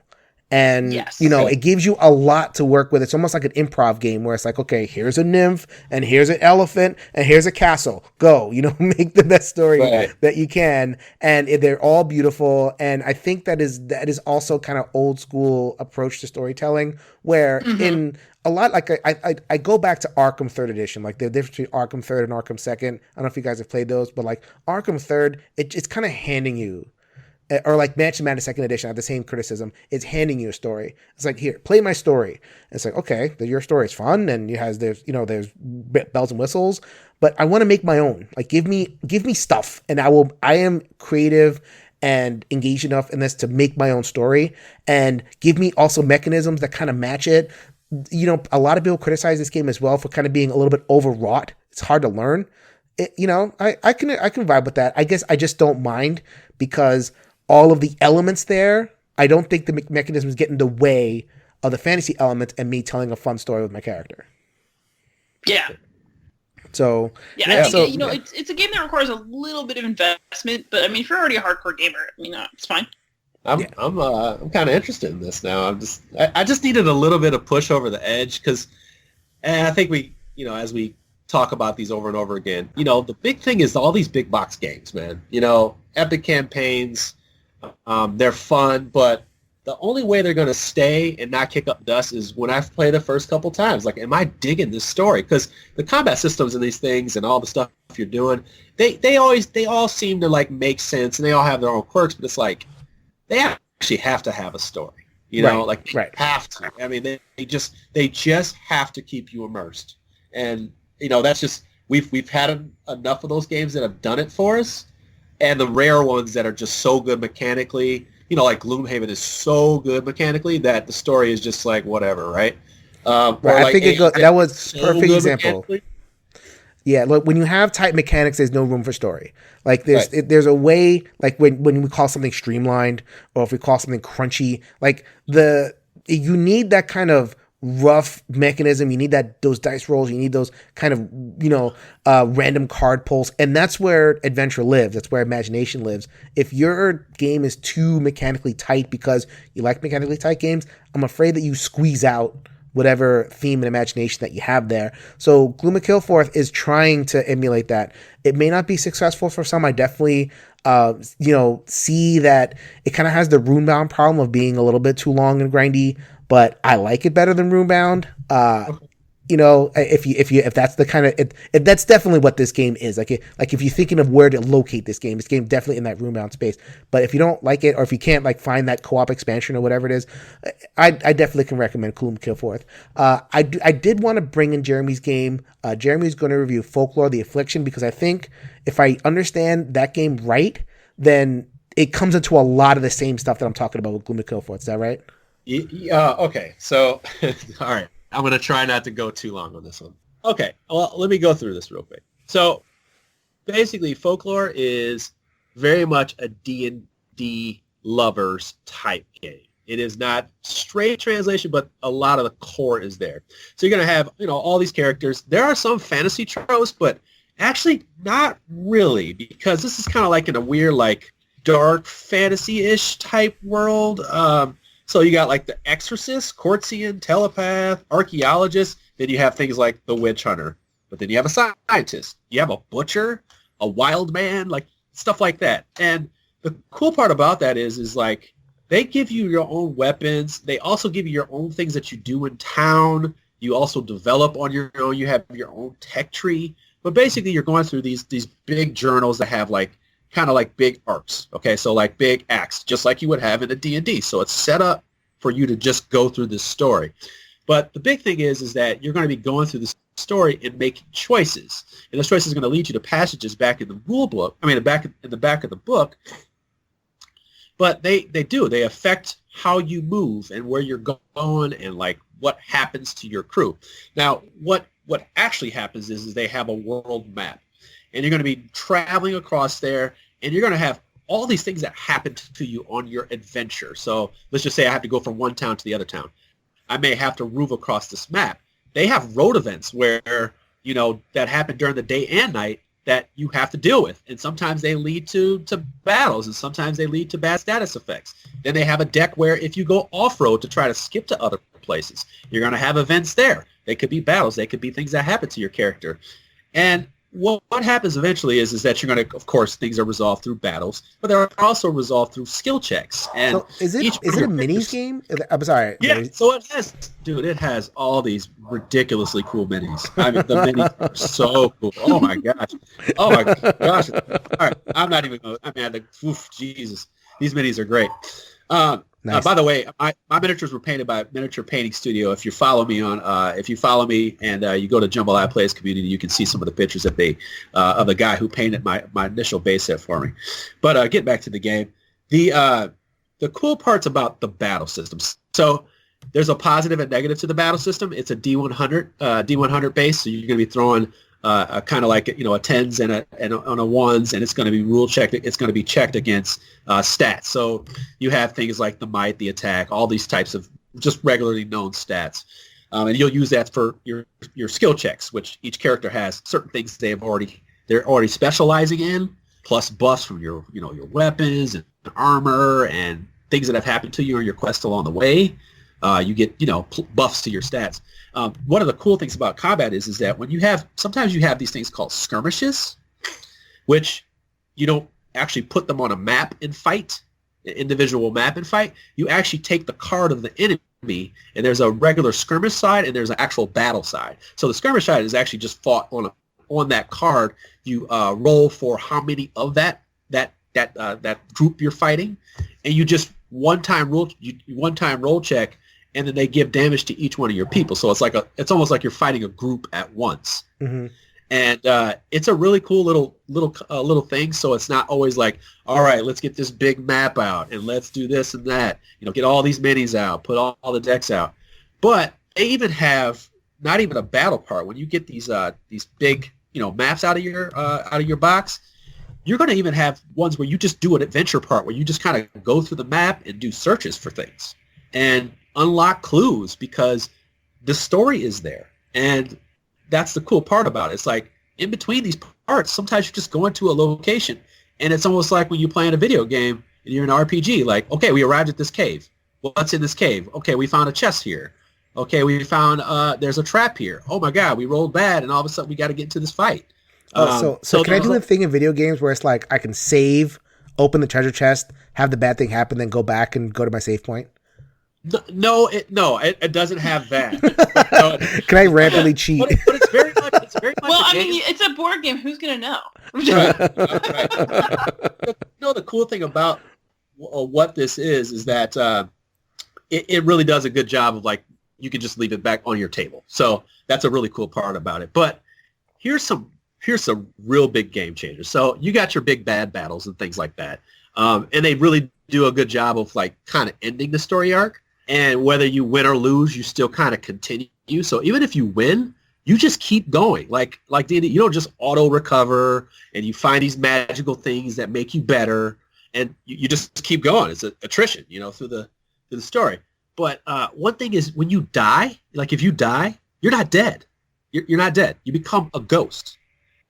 And, it gives you a lot to work with. It's almost like an improv game where it's like, okay, here's a nymph, and here's an elephant, and here's a castle. Go, make the best story that you can. And they're all beautiful. And I think that is also kind of old school approach to storytelling, where in a lot, like I go back to Arkham 3rd Edition, like the difference between Arkham 3rd and Arkham 2nd. I don't know if you guys have played those, but like Arkham 3rd, it's kind of handing you, or like Mansion Madness 2nd Edition, I have the same criticism. It's handing you a story. It's like, here, play my story. It's like, okay, your story is fun, and there's bells and whistles, but I want to make my own. Like, give me stuff, and I am creative and engaged enough in this to make my own story, and give me also mechanisms that kind of match it. a lot of people criticize this game as well for kind of being a little bit overwrought. It's hard to learn. I can vibe with that. I guess I just don't mind because all of the elements there, I don't think the mechanisms get in the way of the fantasy elements and me telling a fun story with my character. Yeah. So I think, it's a game that requires a little bit of investment, but I mean, if you're already a hardcore gamer, it's fine. I'm kind of interested in this now. I just needed a little bit of push over the edge because I think we, as we talk about these over and over again, the big thing is all these big box games, man. Epic campaigns, they're fun, but the only way they're going to stay and not kick up dust is when I play the first couple times. Like, am I digging this story? Because the combat systems in these things and all the stuff you're doing, they all seem to like make sense and they all have their own quirks, but it's like they actually have to have a story. Have to. I mean, they just have to keep you immersed. And that's just we've had enough of those games that have done it for us, and the rare ones that are just so good mechanically. Like Gloomhaven is so good mechanically that the story is just like whatever, right? I think that was a perfect example. Yeah, look, when you have tight mechanics, there's no room for story. Like there's a way, like when we call something streamlined or if we call something crunchy, like you need that kind of rough mechanism. You need those dice rolls. You need those kind of random card pulls, and that's where adventure lives. That's where imagination lives. If your game is too mechanically tight because you like mechanically tight games, I'm afraid that you squeeze out whatever theme and imagination that you have there. So Gloom of Kilforth is trying to emulate that. It may not be successful for some. I definitely see that it kind of has the Runebound problem of being a little bit too long and grindy, but I like it better than Runebound. If that's the kind of if that's definitely what this game is. Like if you're thinking of where to locate this game definitely in that Runebound space. But if you don't like it, or if you can't like find that co-op expansion or whatever it is, I definitely can recommend Gloom of Kilforth. I did want to bring in Jeremy's game. Jeremy's going to review Folklore, the Affliction, because I think if I understand that game right, then it comes into a lot of the same stuff that I'm talking about with Gloom of Kilforth. Is that right? Okay. So, all right. I'm going to try not to go too long on this one. Okay. Well, let me go through this real quick. So, basically, Folklore is very much a D&D lovers type game. It is not straight translation, but a lot of the core is there. So you're going to have, all these characters. There are some fantasy tropes, but actually not really, because this is kind of like in a weird, like, dark fantasy-ish type world. So you got like the exorcist, courtisan, telepath, archaeologist. Then you have things like the witch hunter. But then you have a scientist. You have a butcher, a wild man, like stuff like that. And the cool part about that is like they give you your own weapons. They also give you your own things that you do in town. You also develop on your own. You have your own tech tree. But basically you're going through these big journals that have like kind of like big arcs, okay? So like big acts, just like you would have in a D&D. So it's set up for you to just go through this story. But the big thing is that you're going to be going through this story and making choices. And those choices are going to lead you to passages back in the rule book, in the back of the book. But they affect how you move and where you're going and like what happens to your crew. Now, what actually happens is they have a world map. And you're going to be traveling across there, and you're going to have all these things that happen to you on your adventure. So let's just say I have to go from one town to the other town. I may have to move across this map. They have road events where, that happen during the day and night that you have to deal with. And sometimes they lead to battles, and sometimes they lead to bad status effects. Then they have a deck where if you go off-road to try to skip to other places, you're going to have events there. They could be battles. They could be things that happen to your character. And what happens eventually is that you're going to, of course, things are resolved through battles, but they're also resolved through skill checks. And so is it a minis game? I'm sorry. Yeah, so it has all these ridiculously cool minis. I mean, the minis are so cool. Oh my gosh. All right, I'm not even going to, Jesus. These minis are great. Nice. By the way, my miniatures were painted by Miniature Painting Studio. If you follow me and you go to Jambalaya Plays community, you can see some of the pictures that of the guy who painted my initial base set for me. But getting back to the game, the cool parts about the battle systems. So there's a positive and negative to the battle system. It's a D100 base, so you're going to be throwing kind of like a tens and a ones, and it's going to be rule checked. It's going to be checked against stats. So you have things like the might, the attack, all these types of just regularly known stats, and you'll use that for your skill checks, which each character has certain things they're already specializing in, plus buffs from your weapons and armor and things that have happened to you on your quest along the way. You get buffs to your stats. One of the cool things about combat is that when sometimes you have these things called skirmishes, which you don't actually put them on a map and fight, an individual map and fight. You actually take the card of the enemy, and there's a regular skirmish side and there's an actual battle side. So the skirmish side is actually just fought on that card. You roll for how many of that group you're fighting, and you just one time roll check. And then they give damage to each one of your people. So it's almost like you're fighting a group at once. Mm-hmm. And it's a really cool little thing. So it's not always like, all right, let's get this big map out and let's do this and that. Get all these minis out, put all the decks out. But they even have not even a battle part. When you get these big maps out of your box, you're going to even have ones where you just do an adventure part where you just kind of go through the map and do searches for things and unlock clues, because the story is there. And that's the cool part about it. It's like in between these parts, sometimes you just go into a location, and it's almost like when you play in a video game and you're in an RPG, like, okay, we arrived at this cave. Well, what's in this cave? Okay, we found a chest here. Okay, we found there's a trap here. Oh my God, we rolled bad, and all of a sudden we got to get into this fight. So can I do a thing in video games where it's like I can save, open the treasure chest, have the bad thing happen, then go back and go to my save point? No, it doesn't have that. Can I randomly cheat? But it's very much. Well, I mean, it's a board game. Who's gonna know? Right. The cool thing about what this is that it really does a good job of, like, you can just leave it back on your table. So that's a really cool part about it. But here's some real big game changers. So you got your big bad battles and things like that, and they really do a good job of, like, kind of ending the story arc. And whether you win or lose, you still kind of continue. So even if you win, you just keep going. Like D&D, you don't just auto recover and you find these magical things that make you better, and you just keep going. It's attrition, through the story. But one thing is, when you die, like if you die, you're not dead. You're not dead. You become a ghost,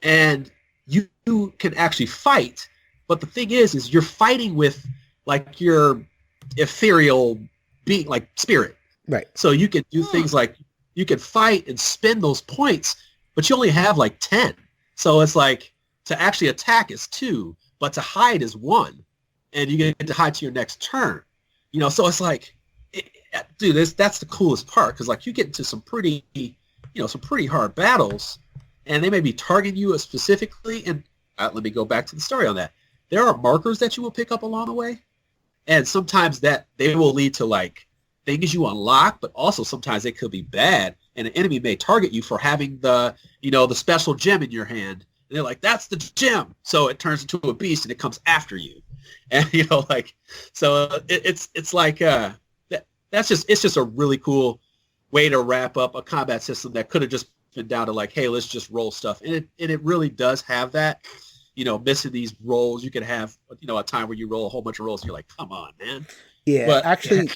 and you can actually fight. But the thing is you're fighting with, like, your ethereal being, like spirit. Right. So you can do things like you can fight and spend those points, but you only have like 10. So it's like to actually attack is 2, but to hide is 1, and you get to hide to your next turn. So it's like, dude, that's the coolest part, because like you get into some pretty hard battles, and they may be targeting you specifically. And let me go back to the story on that. There are markers that you will pick up along the way, and sometimes that they will lead to, like, things you unlock, but also sometimes they could be bad, and an enemy may target you for having the special gem in your hand, and they're like, that's the gem, so it turns into a beast and it comes after you. And so it's like it's just a really cool way to wrap up a combat system that could have just been down to, like, hey, let's just roll stuff, and it really does have that. Missing these rolls, you can have, a time where you roll a whole bunch of rolls and you're like, come on, man. Yeah, but actually,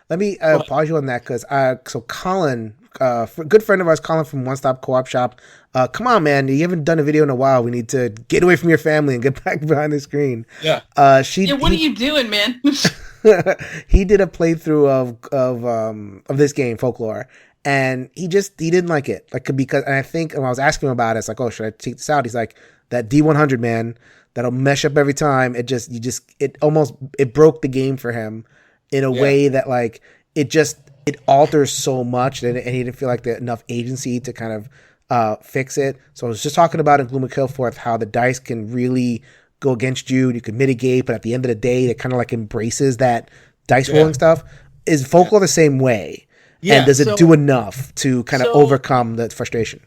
let me pause you on that, because so Colin, good friend of ours, Colin from One Stop Co-op Shop, come on, man, you haven't done a video in a while. We need to get away from your family and get back behind the screen. Yeah. What are you doing, man? He did a playthrough of this game, Folklore, and he didn't like it, because, and I think when I was asking him about it, it's like, oh, should I take this out? He's like, that D100, man, that'll mesh up every time. It broke the game for him in a way that, like, it alters so much, and he didn't feel like there enough agency to kind of fix it. So I was just talking about in Gloom of Kilforth how the dice can really go against you. You can mitigate, but at the end of the day, it kind of like embraces that dice rolling stuff. Is Folklore the same way? Yeah. And does it do enough to kind of overcome the frustration?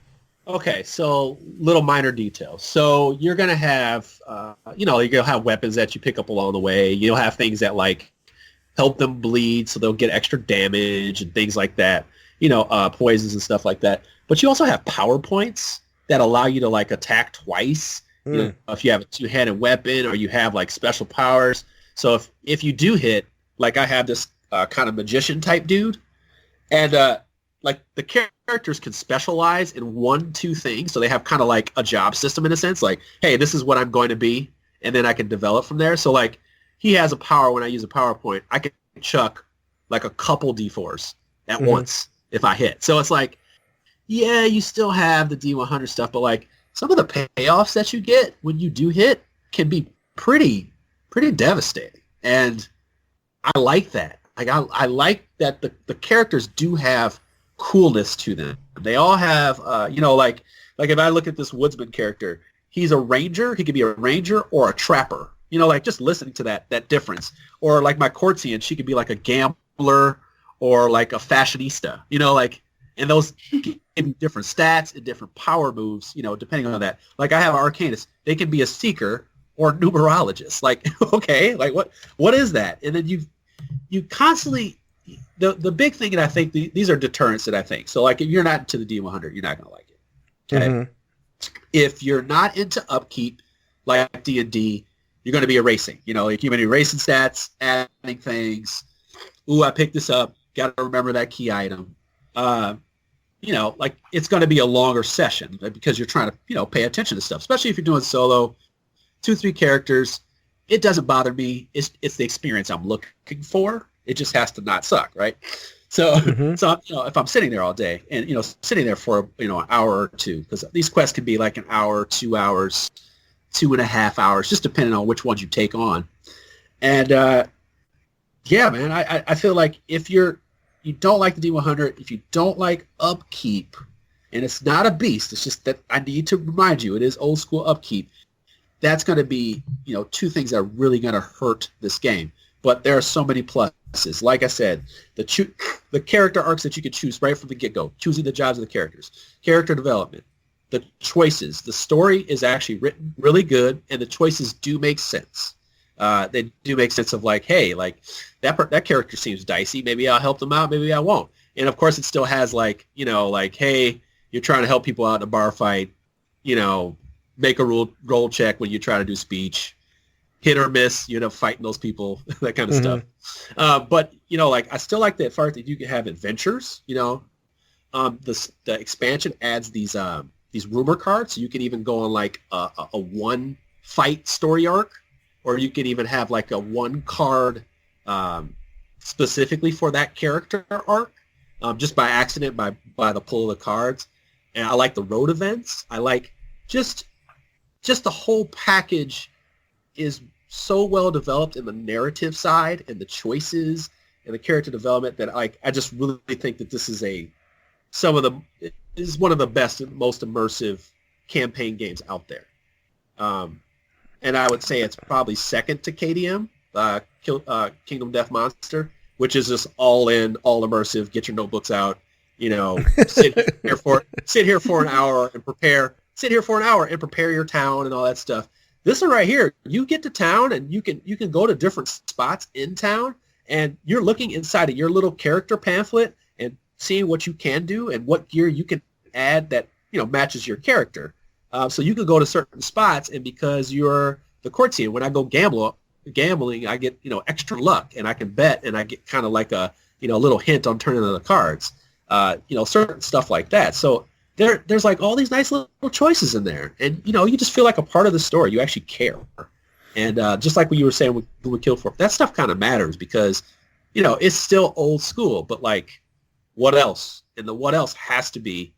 Okay, so little minor details. So you're going to have, you're going to have weapons that you pick up along the way. You'll have things that, like, help them bleed so they'll get extra damage and things like that, poisons and stuff like that. But you also have power points that allow you to like attack twice. If you have a two-handed weapon or you have like special powers. So if you do hit, like I have this kind of magician type dude, and like the characters can specialize in 1-2 things. So they have kind of like a job system in a sense, like, hey, this is what I'm going to be, and then I can develop from there. So like he has a power when I use a PowerPoint, I can chuck like a couple D4s at once if I hit. So it's like, yeah, you still have the D100 stuff, but like some of the payoffs that you get when you do hit can be pretty devastating. And I like that. Like I like that the characters do have coolness to them. They all have, like if I look at this woodsman character, he's a ranger. He could be a ranger or a trapper. Like just listening to that difference. Or like my courtisan, she could be like a gambler or like a fashionista. And those give you different stats and different power moves, depending on that. Like I have an arcanist. They can be a seeker or numerologist. Like, okay, like what is that? And then you constantly, the big thing, and I think these are deterrents that I think. So like if you're not into the D100, you're not going to like it. Okay. If you're not into upkeep like D&D, you're going to be erasing. Like you're going to be erasing stats, adding things. Ooh, I picked this up. Got to remember that key item. Like it's going to be a longer session because you're trying to, pay attention to stuff, especially if you're doing solo, 2-3 characters. It doesn't bother me. It's the experience I'm looking for. It just has to not suck, right? So, if I'm sitting there all day and, sitting there for, an hour or two, because these quests can be like an hour, 2 hours, 2.5 hours, just depending on which ones you take on. And, yeah, man, I feel like if you don't like the D100, if you don't like upkeep, and it's not a beast, it's just that I need to remind you, it is old school upkeep. That's going to be, 2 things that are really going to hurt this game. But there are so many pluses. Like I said, the character arcs that you can choose right from the get-go, choosing the jobs of the characters, character development, the choices. The story is actually written really good, and the choices do make sense. They do make sense of like, hey, like that character seems dicey. Maybe I'll help them out. Maybe I won't. And of course, it still has like, like, hey, you're trying to help people out in a bar fight. Make a roll check when you try to do speech. Hit or miss, fighting those people, that kind of stuff. But like I still like the part that you can have adventures. The expansion adds these rumor cards, so you can even go on like a one fight story arc. Or you can even have like a 1 card specifically for that character arc, just by accident, by the pull of the cards. And I like the road events. I like just the whole package is so well developed in the narrative side and the choices and the character development that I just really think that this is one of the best and most immersive campaign games out there. And I would say it's probably second to KDM, Kingdom Death Monster, which is just all in, all immersive. Get your notebooks out, sit here for an hour and prepare. Sit here for an hour and prepare your town and all that stuff. This one right here, you get to town and you can go to different spots in town, and you're looking inside of your little character pamphlet and seeing what you can do and what gear you can add that matches your character. So you can go to certain spots, and because you're the courtisan, when I go gambling, I get extra luck, and I can bet, and I get kind of like a little hint on turning of the cards, certain stuff like that. So there's like all these nice little choices in there, and you just feel like a part of the story. You actually care, and just like what you were saying with Gloom of Kilforth, that stuff kind of matters because it's still old school, but like what else? And the what else has to be,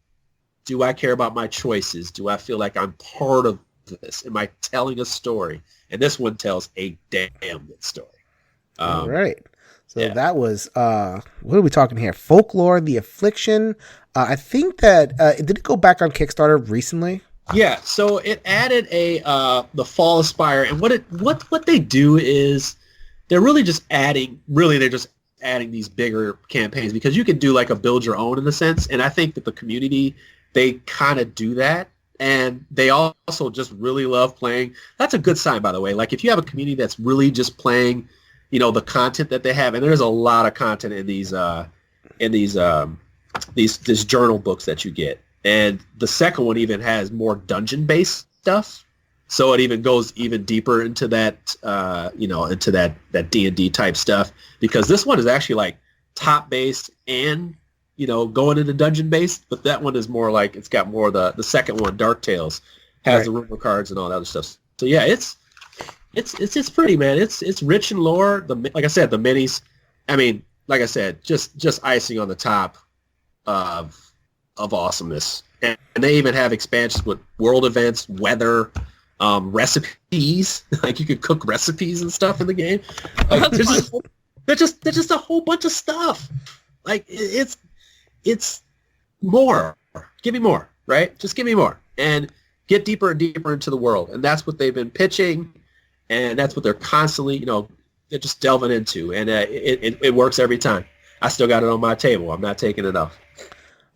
do I care about my choices? Do I feel like I'm part of this? Am I telling a story? And this one tells a damn good story. All right. So that was, what are we talking here? Folklore, The Affliction. I think that, did it go back on Kickstarter recently? Yeah. So it added the Fall Aspire. And what they do is they're just adding these bigger campaigns, because you can do like a build your own in a sense. And I think that the community, they kind of do that, and they also just really love playing. That's a good sign, by the way. Like if you have a community that's really just playing the content that they have, and there's a lot of content in these journal books that you get. And the second one even has more dungeon-based stuff, so it even goes even deeper into that, into that D&D type stuff, because this one is actually like top-based and, going into dungeon-based, but that one is more like, it's got more the second one, Dark Tales, has the rumor cards and all that other stuff. So yeah, it's pretty, man. It's rich in lore. Like I said, the minis, I mean, like I said, just icing on the top of awesomeness. And they even have expansions with world events, weather, recipes. Like you could cook recipes and stuff in the game. Like, there's just a whole bunch of stuff. Like it's more. Give me more, right? Just give me more, and get deeper and deeper into the world. And that's what they've been pitching, and that's what they're constantly, they're just delving into, and it works every time. I still got it on my table. I'm not taking it off.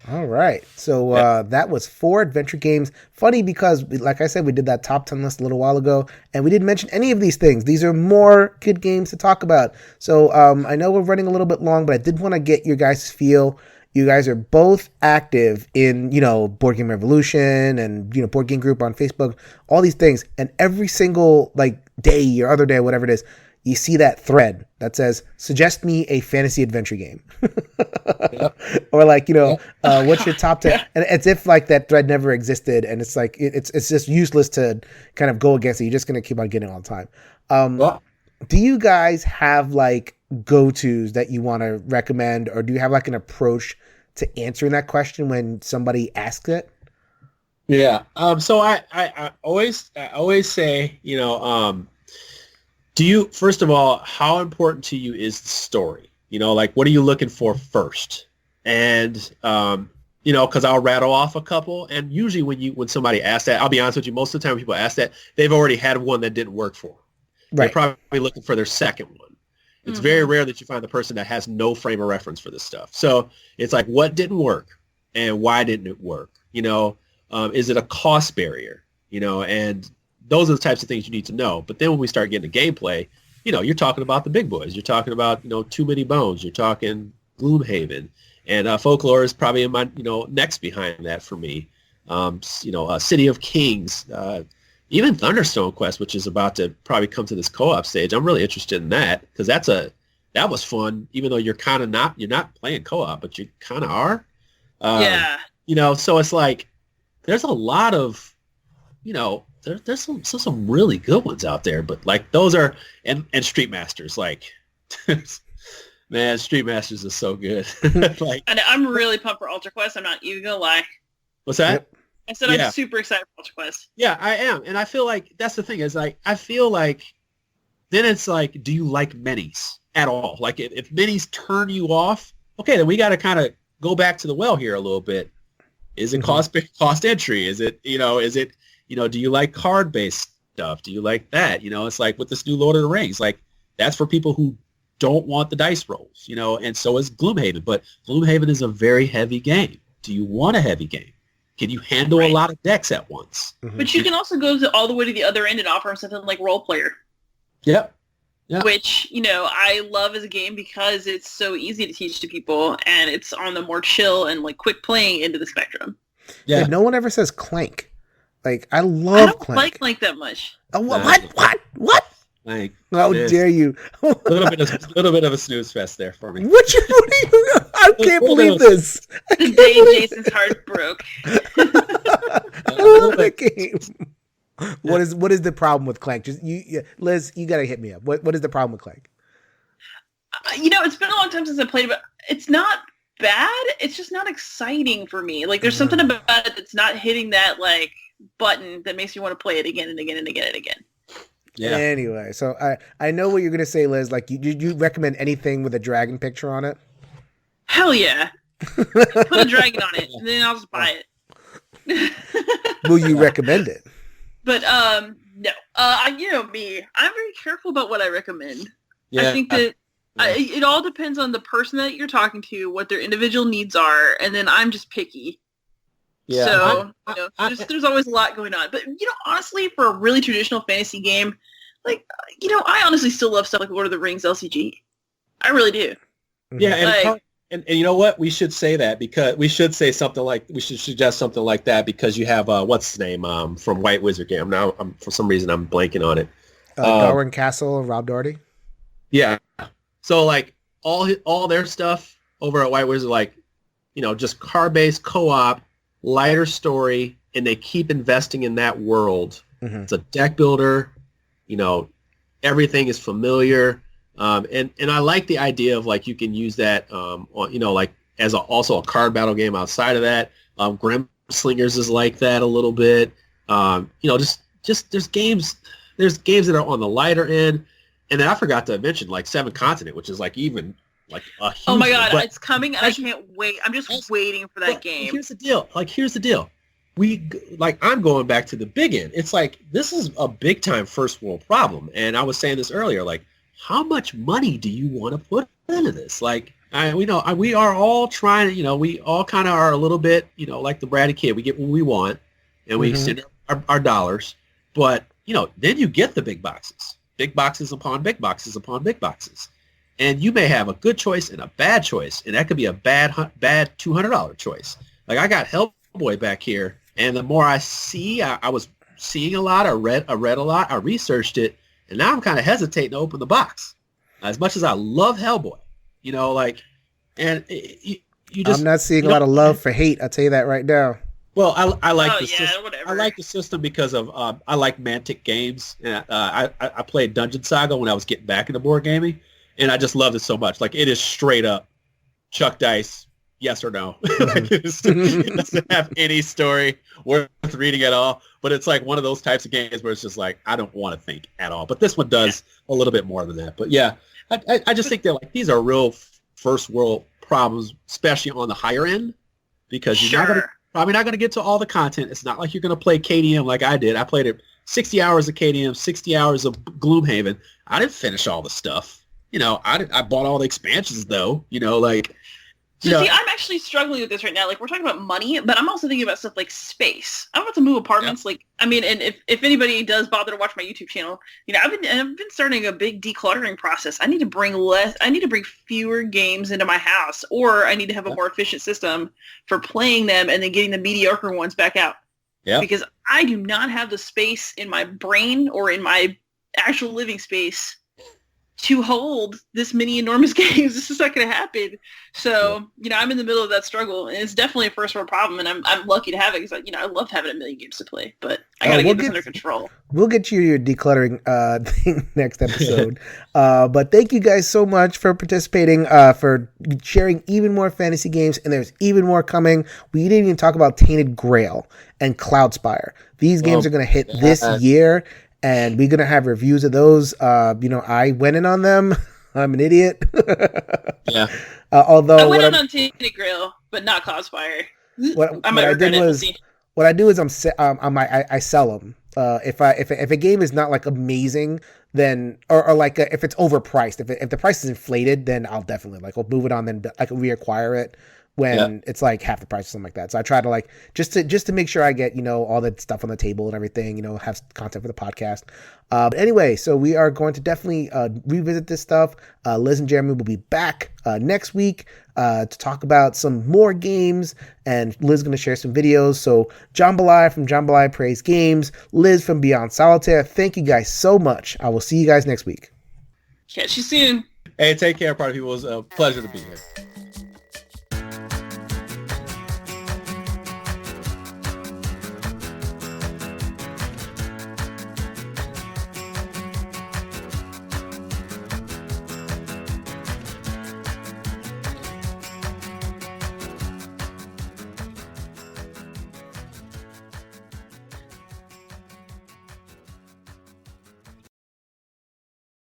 All right. So that was 4 adventure games. Funny because, like I said, we did that top 10 list a little while ago, and we didn't mention any of these things. These are more good games to talk about. So I know we're running a little bit long, but I did want to get your guys' feel. You guys are both active in, Board Game Revolution and, Board Game Group on Facebook, all these things. And every single, day or other day, whatever it is, you see that thread that says, suggest me a fantasy adventure game. Yep. Or what's your top 10? And it's if that thread never existed, and it's like, it's just useless to kind of go against it. You're just going to keep on getting it all the time. Do you guys have go-tos that you want to recommend, or do you have an approach to answering that question when somebody asks it? Yeah. So I always say, do you, first of all, how important to you is the story? What are you looking for first? And, because I'll rattle off a couple, and usually when somebody asks that, I'll be honest with you, most of the time when people ask that, they've already had one that didn't work for them. Right. They're probably looking for their second one. It's very rare that you find the person that has no frame of reference for this stuff. So it's like, what didn't work and why didn't it work? Is it a cost barrier? And those are the types of things you need to know. But then when we start getting to gameplay, you're talking about the big boys. You're talking about, Too Many Bones. You're talking Gloomhaven. And Folklore is probably in my, next behind that for me. City of Kings, even Thunderstone Quest, which is about to probably come to this co-op stage. I'm really interested in that, because that was fun, even though you're not playing co-op, but you kind of are. Yeah. So it's like, there's a lot of, there's some really good ones out there, but those are, and Street Masters, man, Street Masters is so good. And I'm really pumped for Ultra Quest. I'm not even gonna lie. What's that? Yep. I said I'm super excited for Ultra Quest. Yeah, I am. And I feel like that's the thing is I feel like then it's like, do you like minis at all? If minis turn you off, okay, then we got to kind of go back to the well here a little bit. Is it cost entry? Is it, do you like card-based stuff? Do you like that? It's like with this new Lord of the Rings, that's for people who don't want the dice rolls, and so is Gloomhaven. But Gloomhaven is a very heavy game. Do you want a heavy game? Can you handle a lot of decks at once? But you can also go all the way to the other end and offer them something like Role Player. Yep. Yeah. Which, I love as a game because it's so easy to teach to people, and it's on the more chill and quick playing end of the spectrum. Yeah. No one ever says Clank. I love I don't Clank. like that much. Oh, what? Clank. How dare you? a little bit of a snooze fest there for me. What are you? I can't believe this. The day Jason's heart broke. I love that game. What is the problem with Clank? Liz, you gotta hit me up. What is the problem with Clank? It's been a long time since I played it, but it's not bad. It's just not exciting for me. There's something about it that's not hitting that button that makes me want to play it again and again and again and again. Yeah. Anyway, so I know what you're gonna say, Liz. You recommend anything with a dragon picture on it? Hell yeah! Put a dragon on it, and then I'll just buy it. Will you recommend it? But no. Me, I'm very careful about what I recommend. Yeah. I think that it all depends on the person that you're talking to, what their individual needs are, and then I'm just picky. Yeah. So there's always a lot going on. But honestly, for a really traditional fantasy game, Like, I honestly still love stuff like Lord of the Rings LCG. I really do. Yeah, and you know what? We should say that because we should say something like we should suggest something like that because you have what's his name from White Wizard Game. Now, for some reason I'm blanking on it. Darwin Castle, Rob Doherty. Yeah. So like all their stuff over at White Wizard, like just card-based co-op, lighter story, and they keep investing in that world. Mm-hmm. It's a deck builder. Everything is familiar. And I like the idea of like you can use that like as also a card battle game outside of that. Grim Slingers is like that a little bit. Just there's games that are on the lighter end, and then I forgot to mention like Seven Continent, which is like even like a huge oh my god, one. it's coming and I can't wait. I'm just waiting for that game. Here's the deal. I'm going back to the big end. It's like this is a big time first world problem, and I was saying this earlier, like. How much money do you want to put into this? Like, we are all trying to, we all kind of are a little bit, like the bratty kid. We get what we want, and we send our dollars. But, then you get the big boxes upon big boxes upon big boxes. And you may have a good choice and a bad choice, and that could be a bad $200 choice. Like, I got Hellboy back here, and the more I see, I was seeing a lot, I read a lot, I researched it, and now I'm kind of hesitating to open the box. As much as I love Hellboy, and you just... I'm not seeing a lot of love for hate, I'll tell you that right now. Well, I like the system. Whatever. I like the system because of I like Mantic games. And, I played Dungeon Saga when I was getting back into board gaming, and I just loved it so much. Like, it is straight up chuck dice, yes or no. Like, it doesn't have any story worth reading at all. But it's like one of those types of games where it's just like, I don't want to think at all. But this one does a little bit more than that. But yeah, I just think that like these are real first world problems, especially on the higher end, because you're probably not going to get to all the content. It's not like you're going to play KDM like I did. I played it 60 hours of KDM, 60 hours of Gloomhaven. I didn't finish all the stuff. I bought all the expansions though, See, I'm actually struggling with this right now. Like, we're talking about money, but I'm also thinking about stuff like space. I'm about to move apartments. Yeah. And if anybody does bother to watch my YouTube channel, I've been starting a big decluttering process. I need to bring fewer games into my house, or I need to have a more efficient system for playing them and then getting the mediocre ones back out. Yeah. Because I do not have the space in my brain or in my actual living space to hold this many enormous games. This is not going to happen. So, I'm in the middle of that struggle, and it's definitely a first world problem, and I'm lucky to have it because, I love having a million games to play, but I got to get this under control. We'll get you your decluttering thing next episode. But thank you guys so much for participating, for sharing even more fantasy games, and there's even more coming. We didn't even talk about Tainted Grail and Cloudspire. These games are going to hit this year, and we're going to have reviews of those. I went in on them. I'm an idiot. Yeah. Although I went in on Tainted Grail, but not Cloudspire. What I do is I sell them. If a game is not like amazing, then or like if it's overpriced, if the price is inflated, then I'll definitely I'll move it on. Then I can reacquire it when it's like half the price or something like that. So I try to just to make sure I get all that stuff on the table and everything. Have content for the podcast. But anyway, so we are going to definitely revisit this stuff. Liz and Jeremy will be back next week to talk about some more games, and Liz is going to share some videos. So Jambalaya from Jambalaya Plays Games, Liz from Beyond Solitaire, thank you guys so much. I will see you guys next week. Catch you soon. Hey, take care, party people. It was a pleasure to be here.